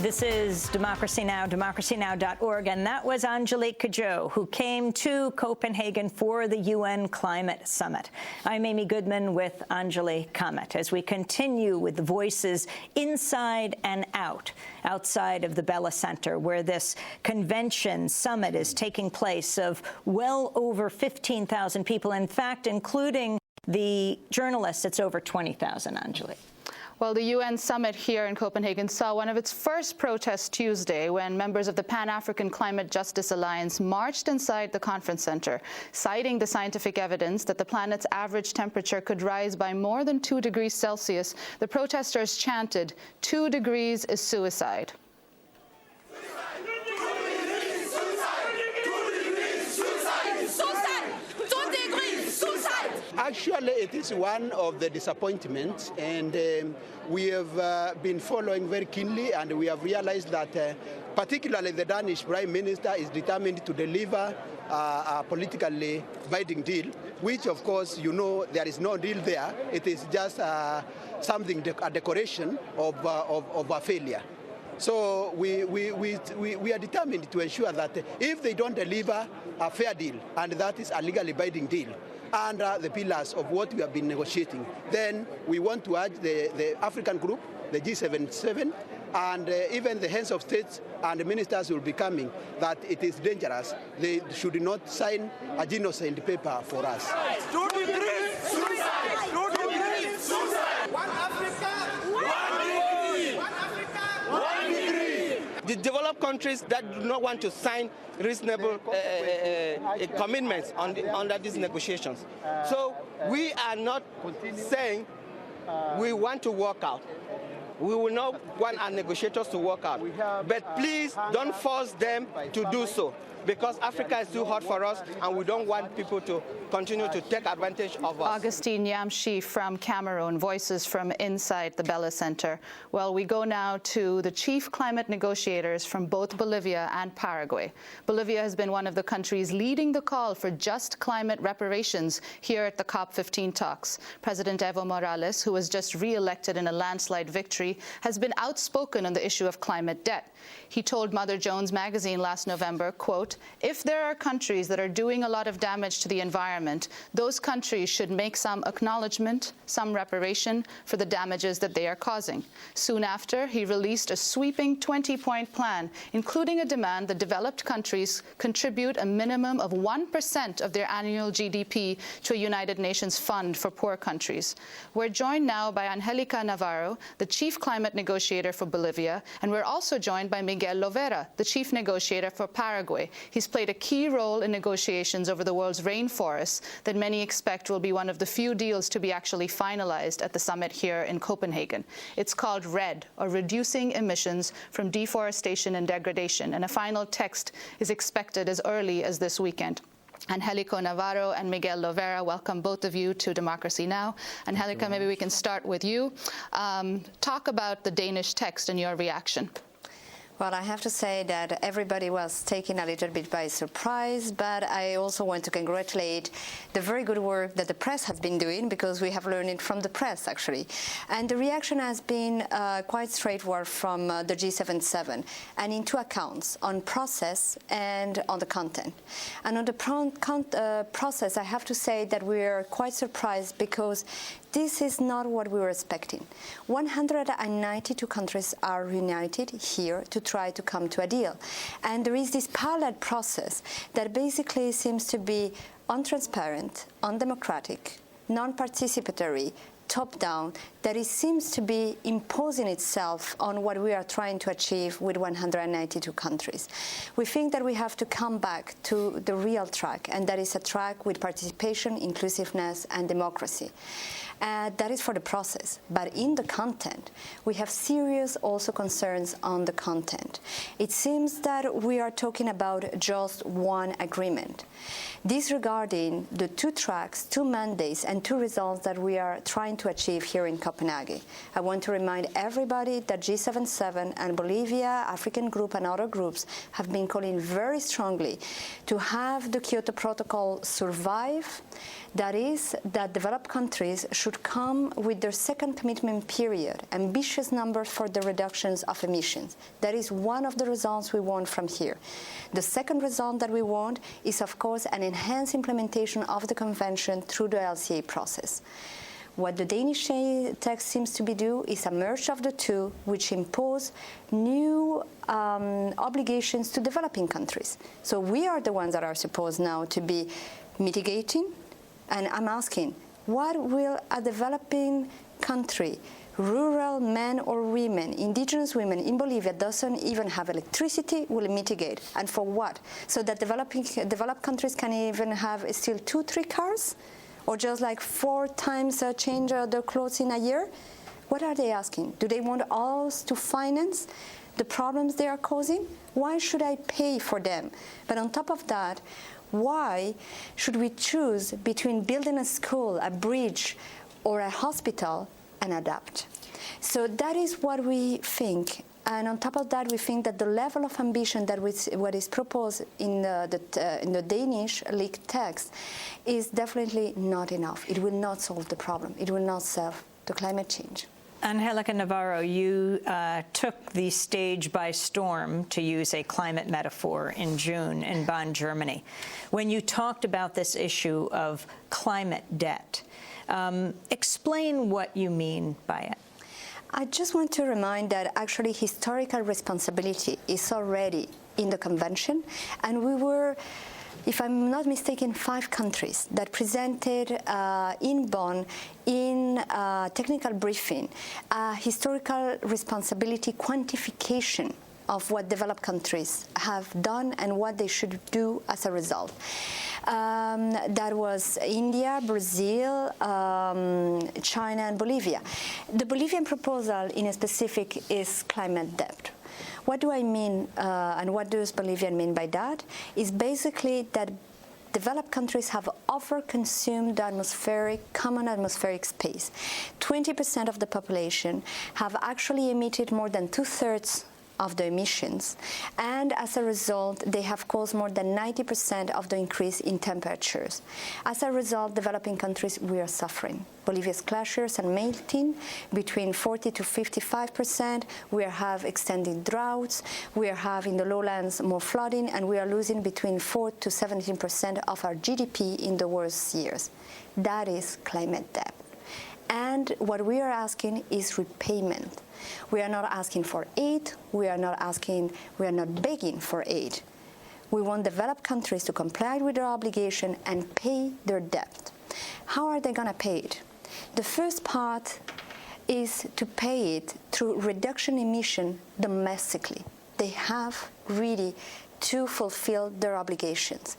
This is Democracy Now!, democracynow.org, and that was Angelica Navarro, who came to Copenhagen for the UN Climate Summit. I'm Amy Goodman with Anjali Kamat as we continue with the voices inside and outside of the Bella Center, where this convention summit is taking place of well over 15,000 people. In fact, including the journalists, it's over 20,000, Anjali. Well, the UN summit here in Copenhagen saw one of its first protests Tuesday when members of the Pan-African Climate Justice Alliance marched inside the conference center, citing the scientific evidence that the planet's average temperature could rise by more than 2 degrees Celsius. The protesters chanted, "2 degrees is suicide." Actually, it is one of the disappointments, and we have been following very keenly, and we have realized that particularly the Danish Prime Minister is determined to deliver a politically binding deal, which, of course, you know, there is no deal there. It is just something, a decoration of a failure. So we are determined to ensure that if they don't deliver a fair deal, and that is a legally binding deal, under the pillars of what we have been negotiating, then we want to urge the African group, the G77, and even the heads of states and the ministers will be coming, that it is dangerous. They should not sign a genocide paper for us. 2 degrees, suicide! 2 degrees, suicide! One Africa, one degree! One Africa, one degree! The developed countries that do not want to sign reasonable commitments under these negotiations. So we are not saying we want to work out. We will not want our negotiators to work out. But please don't force them to do so, because Africa is too hot for us, and we don't want people to continue to take advantage of us. Augustine Yamshi from Cameroon, voices from inside the Bella Center. Well, we go now to the chief climate negotiators from both Bolivia and Paraguay. Bolivia has been one of the countries leading the call for just climate reparations here at the COP15 talks. President Evo Morales, who was just re-elected in a landslide victory, has been outspoken on the issue of climate debt. He told Mother Jones magazine last November, quote, "If there are countries that are doing a lot of damage to the environment, those countries should make some acknowledgement, some reparation for the damages that they are causing." Soon after, he released a sweeping 20-point plan, including a demand that developed countries contribute a minimum of 1% of their annual GDP to a United Nations fund for poor countries. We're joined now by Angelica Navarro, the chief climate negotiator for Bolivia, and we're also joined by Miguel Lovera, the chief negotiator for Paraguay. He's played a key role in negotiations over the world's rainforests that many expect will be one of the few deals to be actually finalized at the summit here in Copenhagen. It's called REDD, or Reducing Emissions from Deforestation and Degradation, and a final text is expected as early as this weekend. Angelica Navarro and Miguel Lovera, welcome both of you to Democracy Now! Angelica, maybe we can start with you. Talk about the Danish text and your reaction. Well, I have to say that everybody was taken a little bit by surprise, but I also want to congratulate the very good work that the press has been doing, because we have learned it from the press, actually. And the reaction has been quite straightforward from the G77, and in 2 accounts, on process and on the content. And on the process, I have to say that we are quite surprised, because this is not what we were expecting. 192 countries are united here to try to come to a deal. And there is this parallel process that basically seems to be untransparent, undemocratic, non-participatory, top-down, that it seems to be imposing itself on what we are trying to achieve with 192 countries. We think that we have to come back to the real track, and that is a track with participation, inclusiveness, and democracy. That is for the process. But in the content, we have serious also concerns on the content. It seems that we are talking about just one agreement, disregarding the 2 tracks, 2 mandates, and 2 results that we are trying to achieve here in Copenhagen. I want to remind everybody that G77 and Bolivia, African Group, and other groups have been calling very strongly to have the Kyoto Protocol survive. That is, that developed countries should should come with their second commitment period, ambitious numbers for the reductions of emissions. That is one of the results we want from here. The second result that we want is, of course, an enhanced implementation of the convention through the LCA process. What the Danish text seems to be do is a merge of the two, which impose new obligations to developing countries. So we are the ones that are supposed now to be mitigating, and I'm asking, what will a developing country, rural men or women, indigenous women in Bolivia doesn't even have electricity, will mitigate? And for what? So that developed countries can even have still 2-3 cars? Or just like 4 times change their clothes in a year? What are they asking? Do they want us to finance the problems they are causing? Why should I pay for them? But on top of that, why should we choose between building a school, a bridge, or a hospital and adapt? So that is what we think. And on top of that, we think that the level of ambition that what is proposed in the Danish leaked text is definitely not enough. It will not solve the problem. It will not solve the climate change. Angelica Navarro, you took the stage by storm, to use a climate metaphor, in June in Bonn, Germany, when you talked about this issue of climate debt. Explain what you mean by it. I just want to remind that actually historical responsibility is already in the convention, and we were, if I'm not mistaken, 5 countries that presented in Bonn in technical briefing historical responsibility quantification of what developed countries have done and what they should do as a result. That was India, Brazil, China, and Bolivia. The Bolivian proposal in a specific is climate debt. What do I mean, and what does Bolivia mean by that? Is basically that developed countries have over-consumed the common atmospheric space. 20% of the population have actually emitted more than 2/3 of the emissions, and as a result, they have caused more than 90% of the increase in temperatures. As a result, developing countries, we are suffering. Bolivia's glaciers are melting between 40 to 55%. We have extended droughts. We are having the lowlands more flooding, and we are losing between 4 to 17% of our GDP in the worst years. That is climate debt. And what we are asking is repayment. We are not asking for aid. We are not begging for aid. We want developed countries to comply with their obligation and pay their debt. How are they going to pay it? The first part is to pay it through reduction emission domestically. They have really to fulfill their obligations.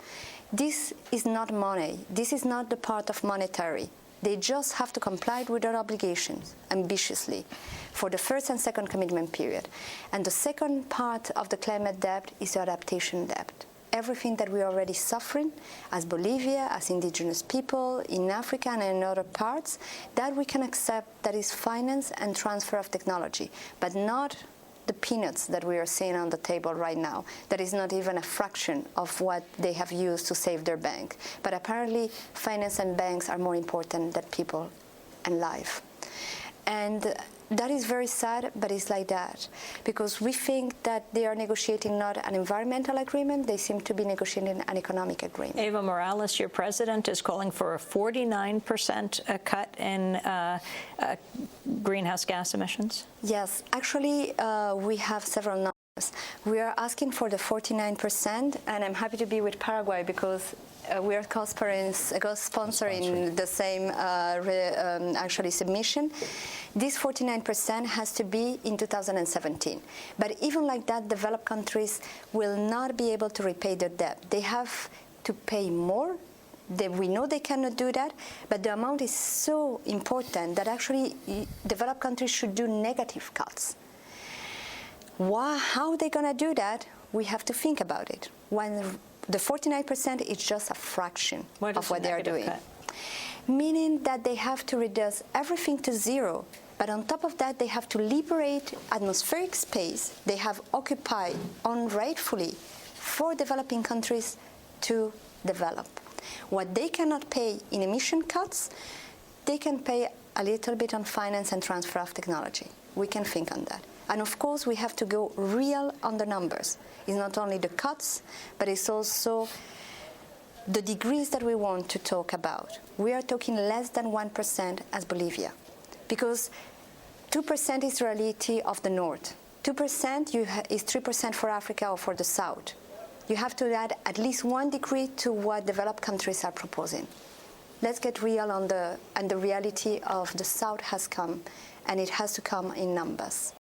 This is not money. This is not the part of monetary. They just have to comply with their obligations ambitiously for the first and second commitment period. And the second part of the climate debt is the adaptation debt. Everything that we are already suffering as Bolivia, as indigenous people in Africa and in other parts, that we can accept, that is finance and transfer of technology, but not the peanuts that we are seeing on the table right now. That is not even a fraction of what they have used to save their bank. But apparently, finance and banks are more important than people and life. And that is very sad, but it's like that. Because we think that they are negotiating not an environmental agreement, they seem to be negotiating an economic agreement. Evo Morales, your president, is calling for a 49% cut in greenhouse gas emissions. Yes, actually, we have several numbers. We are asking for the 49%, and I'm happy to be with Paraguay because we are co-sponsoring the same actually submission. This 49% has to be in 2017. But even like that, developed countries will not be able to repay their debt. They have to pay more. We know they cannot do that, but the amount is so important that actually developed countries should do negative cuts. How are they going to do that? We have to think about it. When the 49% is just a fraction of what they are doing. Meaning that they have to reduce everything to zero, but on top of that, they have to liberate atmospheric space they have occupied unrightfully for developing countries to develop. What they cannot pay in emission cuts, they can pay a little bit on finance and transfer of technology. We can think on that. And of course, we have to go real on the numbers. It's not only the cuts, but it's also the degrees that we want to talk about. We are talking less than 1% as Bolivia, because 2% is the reality of the north. 2% is 3% for Africa or for the south. You have to add at least 1 degree to what developed countries are proposing. Let's get real on and the reality of the south has come, and it has to come in numbers.